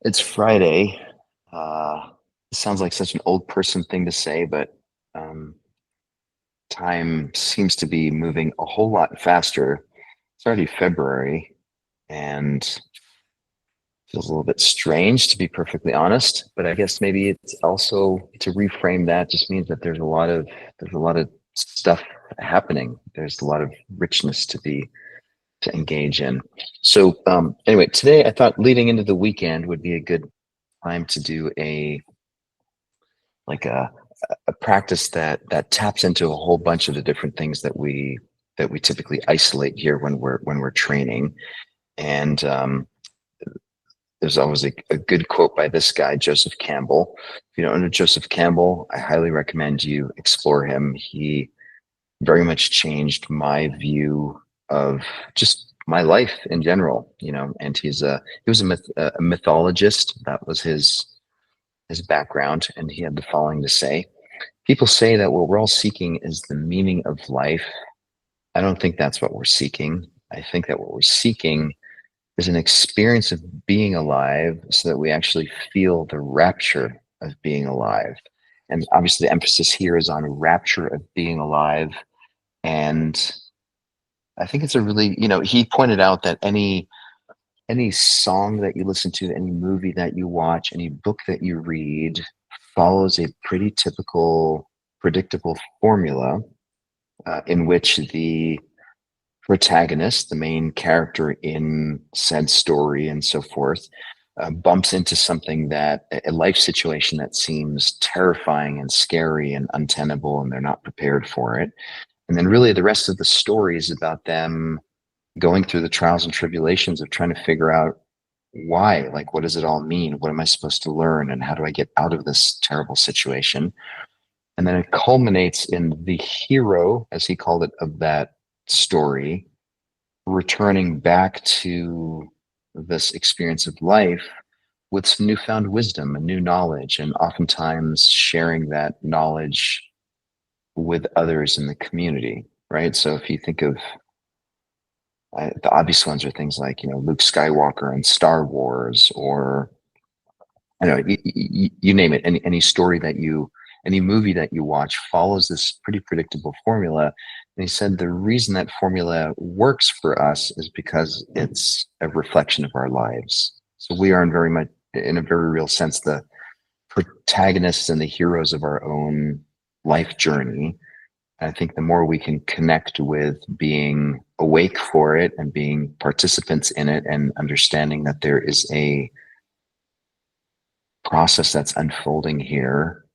It's Friday. It sounds like such an old person thing to say, but um, time seems to be moving a whole lot faster. It's already February, and feels a little bit strange, to be perfectly honest. But I guess maybe it's also, to reframe that, just means that there's a lot of stuff happening. There's a lot of richness to engage in. So anyway, today I thought leading into the weekend would be a good time to do like a practice that taps into a whole bunch of the different things that we typically isolate here when we're training. And there's always a good quote by this guy, Joseph Campbell. If you don't know Joseph Campbell, I highly recommend you explore him. He very much changed my view of just my life in general, and he was a mythologist. That was his background, and he had the following to say. People say that what we're all seeking is the meaning of life. I don't think that's what we're seeking. I think that what we're seeking is an experience of being alive so that we actually feel the rapture of being alive. And obviously, the emphasis here is on rapture of being alive. And I think it's a really, he pointed out that any song that you listen to, any movie that you watch, any book that you read follows a pretty typical, predictable formula in which the protagonist, the main character in said story and so forth, bumps into something a life situation that seems terrifying and scary and untenable, and they're not prepared for it. And then really the rest of the story is about them going through the trials and tribulations of trying to figure out why, like, what does it all mean? What am I supposed to learn? And how do I get out of this terrible situation? And then it culminates in the hero, as he called it, of that story, returning back to this experience of life with some newfound wisdom and new knowledge, and oftentimes sharing that knowledge with others in the community, right? So if you think of the obvious ones are things like, Luke Skywalker and Star Wars, or I don't know, you name it. Any movie that you watch follows this pretty predictable formula. And he said the reason that formula works for us is because it's a reflection of our lives. So we are in a very real sense, the protagonists and the heroes of our own life journey. And I think the more we can connect with being awake for it and being participants in it and understanding that there is a process that's unfolding here,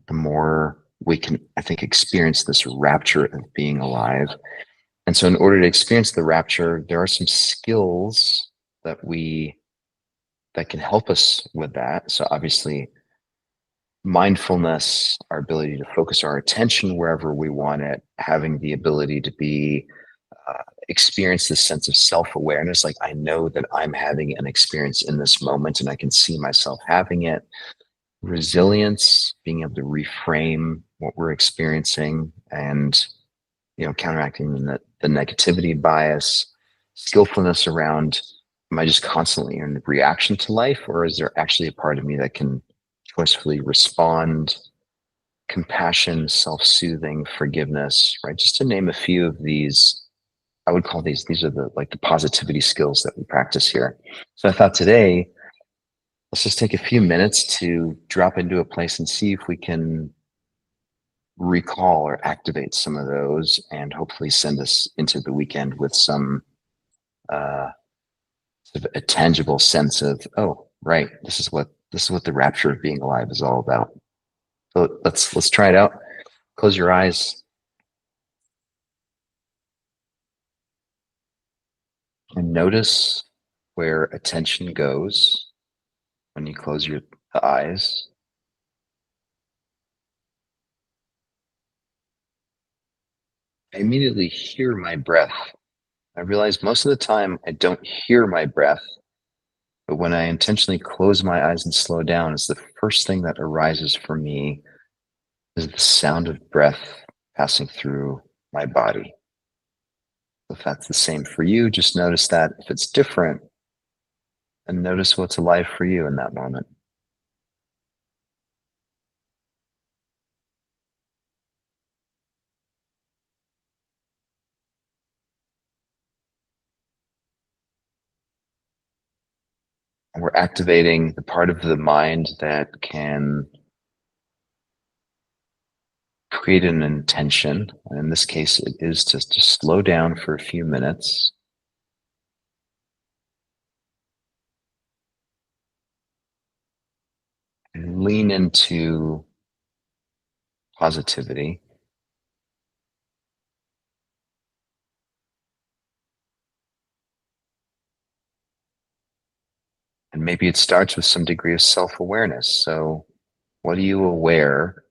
the more we can, I think, experience this rapture of being alive. And so in order to experience the rapture, there are some skills that can help us with that. So obviously, mindfulness, our ability to focus our attention wherever we want it, having the ability to experience this sense of self-awareness, like I know that I'm having an experience in this moment and I can see myself having it. Resilience, being able to reframe what we're experiencing and counteracting the negativity bias. Skillfulness around, am I just constantly in reaction to life, or is there actually a part of me that can choicefully respond? Compassion, self-soothing, forgiveness, right? Just to name a few of these, I would call these are the positivity skills that we practice here. So I thought today, let's just take a few minutes to drop into a place and see if we can recall or activate some of those, and hopefully send us into the weekend with some uh, sort of a tangible sense of, oh, right, this is what the rapture of being alive is all about. So let's try it out. Close your eyes and notice where attention goes when you close your eyes. I immediately hear my breath. I realize most of the time I don't hear my breath, but when I intentionally close my eyes and slow down, it's the first thing that arises for me is the sound of breath passing through my body. If that's the same for you, just notice that. If it's different, and notice what's alive for you in that moment. And we're activating the part of the mind that can create an intention. And in this case, it is to just slow down for a few minutes and lean into positivity. And maybe it starts with some degree of self awareness. So, what are you aware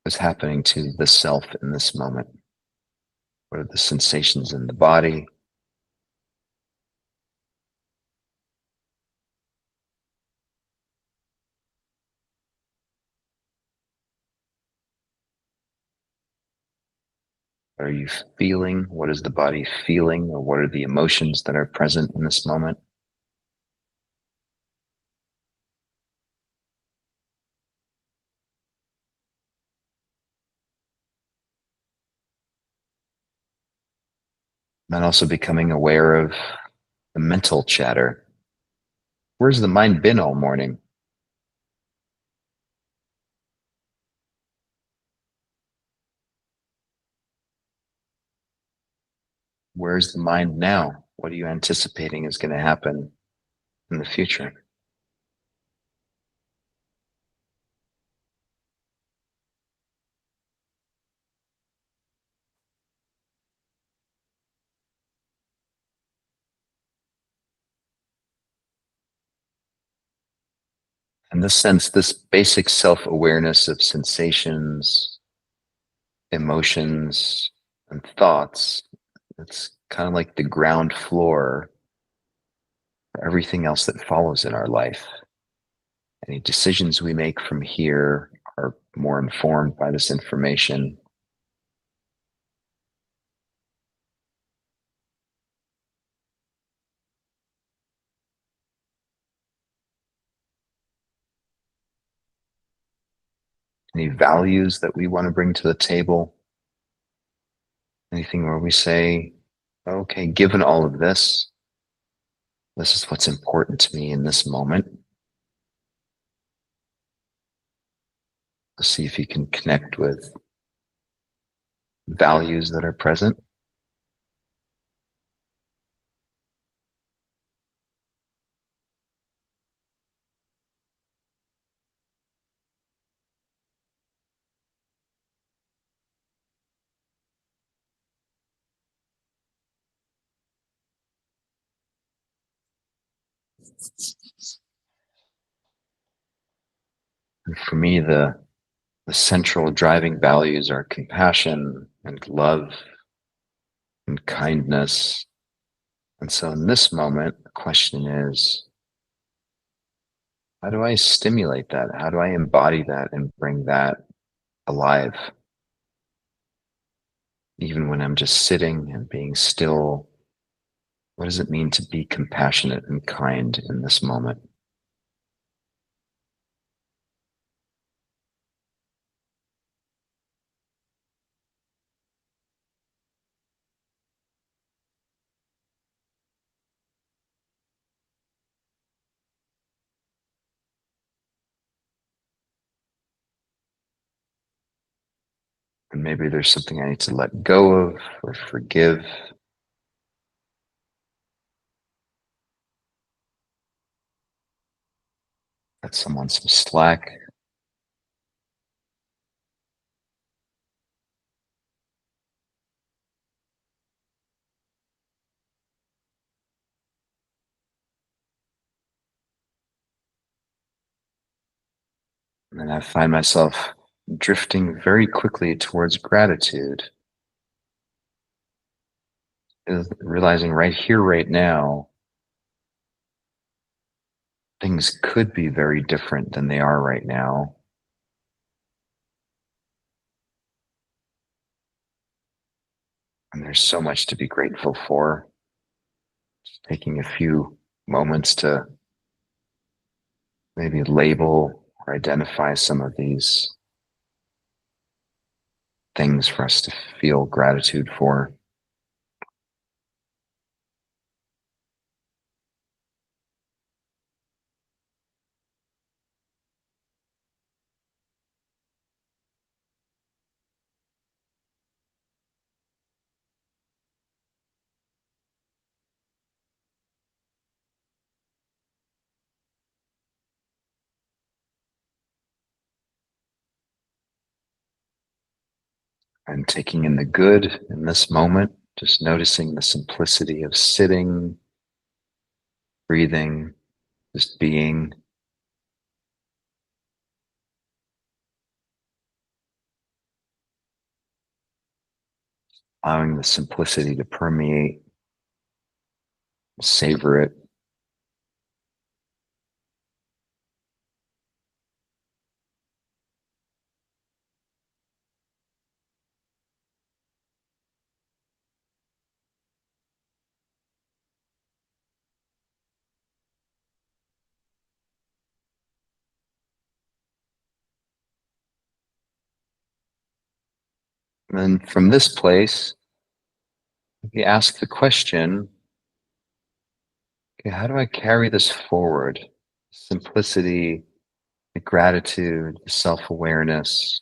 is happening to the self in this moment? What are the sensations in the body? What are you feeling? What is the body feeling? Or what are the emotions that are present in this moment? And then also becoming aware of the mental chatter. Where's the mind been all morning? Where's the mind now? What are you anticipating is going to happen in the future? In this sense, this basic self awareness of sensations, emotions, and thoughts, it's kind of like the ground floor for everything else that follows in our life. Any decisions we make from here are more informed by this information. Any values that we want to bring to the table, anything where we say, okay, given all of this, this is what's important to me in this moment. See if you can connect with values that are present. And for me, the central driving values are compassion and love and kindness. And so in this moment, the question is, how do I stimulate that? How do I embody that and bring that alive? Even when I'm just sitting and being still, what does it mean to be compassionate and kind in this moment? And maybe there's something I need to let go of or forgive. Cut someone some slack. And then I find myself drifting very quickly towards gratitude, is realizing right here, right now, things could be very different than they are right now. And there's so much to be grateful for. Just taking a few moments to maybe label or identify some of these things for us to feel gratitude for. And taking in the good in this moment, just noticing the simplicity of sitting, breathing, just being. Allowing the simplicity to permeate, savor it. And then from this place, you ask the question, okay, how do I carry this forward? Simplicity, the gratitude, the self-awareness,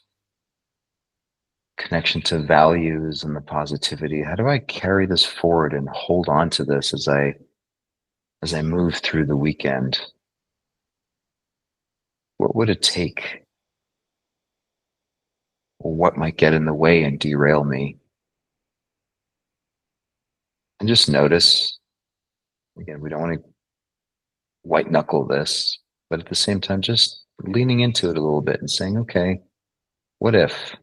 connection to values and the positivity. How do I carry this forward and hold on to this as I move through the weekend? What would it take? Or what might get in the way and derail me? And just notice, again, we don't want to white knuckle this, but at the same time, just leaning into it a little bit and saying, okay, what if?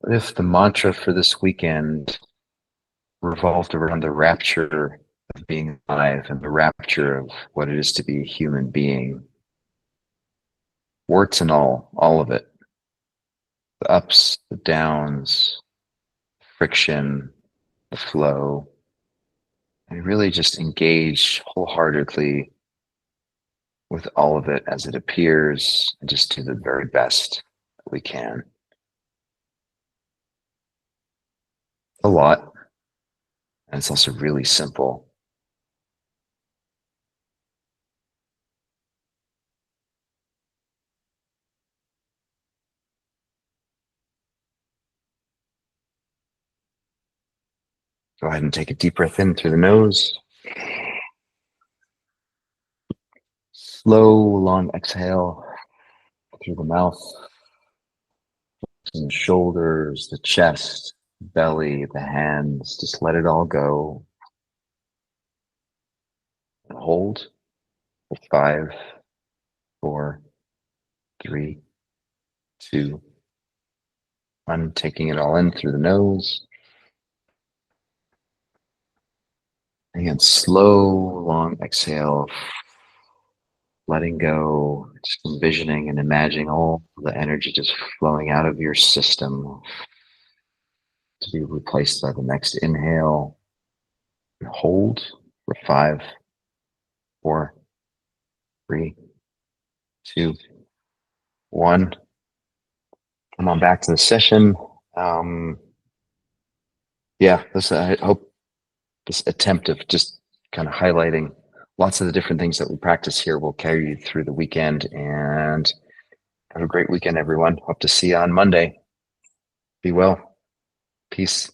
What if the mantra for this weekend revolved around the rapture of being alive and the rapture of what it is to be a human being? Warts and all of it. The ups, the downs, friction, the flow, and really just engage wholeheartedly with all of it as it appears and just do the very best that we can. A lot. And it's also really simple. Go ahead and take a deep breath in through the nose. Slow, long exhale through the mouth. And the shoulders, the chest, belly, the hands. Just let it all go. And hold for 5, 4, 3, 2, 1. Taking it all in through the nose. Again, slow, long exhale. Letting go, just envisioning and imagining all the energy just flowing out of your system to be replaced by the next inhale. And hold for 5, 4, 3, 2, 1. Come on back to the session. I hope this attempt of just kind of highlighting lots of the different things that we practice here will carry you through the weekend. And have a great weekend, everyone. Hope to see you on Monday. Be well. Peace.